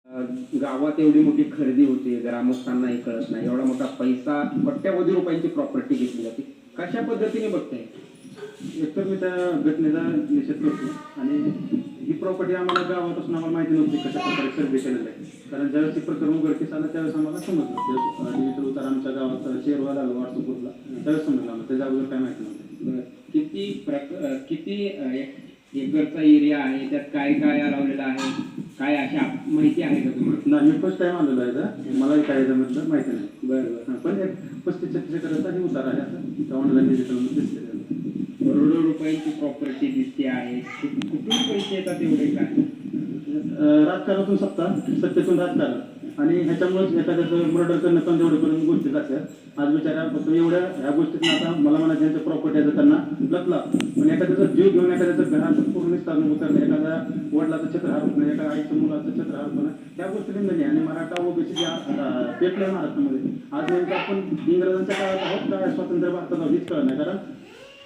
अ, गावात एवढी मोठी खरेदी होते, ग्रामस्थांनाही कळत नाही. एवढा मोठा पैसा, कोट्यवधी रुपयांची प्रॉपर्टी घेतली जाते. कशा पद्धतीने बघताय? एकतर मी त्या घटनेचा निषेध करतो आणि ही प्रॉपर्टी आम्हाला गावापासून आम्हाला माहिती नव्हती कशा प्रकारे सर्वे केलेलं आहे. कारण ज्यावेळेस हे प्रकरण उघडकीस आलं त्यावेळेस आम्हाला समजलं. डिजिटल उतार आमच्या गावात शेअरवर आलं व्हॉट्सअप ग्रुपला, त्यावेळेस समजलं आम्हाला. त्याच्या अगोदर काय माहिती नव्हतं. बरं. किती एकरचा एरिया आहे, त्यात काय काय लावलेलं आहे, काय अशा माहिती आहे का तुम्हाला? नाही, मी फर्स्ट टाइम आलेलो आहे इथं. मलाही काय याच्यामधलं माहिती नाही. बरं. पण एक 35-36 एकराचा हे उतार आहे असं ऑनलाईन डिजिटलमध्ये दिसलेलं आहे. करोडो रुपयांची प्रॉपर्टी दिसते आहे. कुठून पैसे येतात एवढे काय? राजकारणातून सत्ता, सत्तेतून राजकारण आणि ह्याच्यामुळेच एखाद्याचं मर्डर करणं पण तेवढेपर्यंत गोष्टी जातात. आज बिचारा फक्त एवढ्या ह्या गोष्टीत आता मला म्हणा ज्यांच्या प्रॉपर्टी आहे त्यांना लपला, पण एखाद्याचा जीव घेऊन एखाद्याचं घराचं पूर्ण विस्तारून उतरणं, एखाद्या वडिलाचं छत्र हरपणं, एका आईचं मुलाचं छत्र हरपणं, त्या गोष्टी नाही. आणि मराठा ओबीसी जे पेटलं महाराष्ट्रामध्ये आज नेमकं आपण इंग्रजांच्या काळात आहोत का स्वतंत्र भारतात आहोत हीच कळत नाही. कारण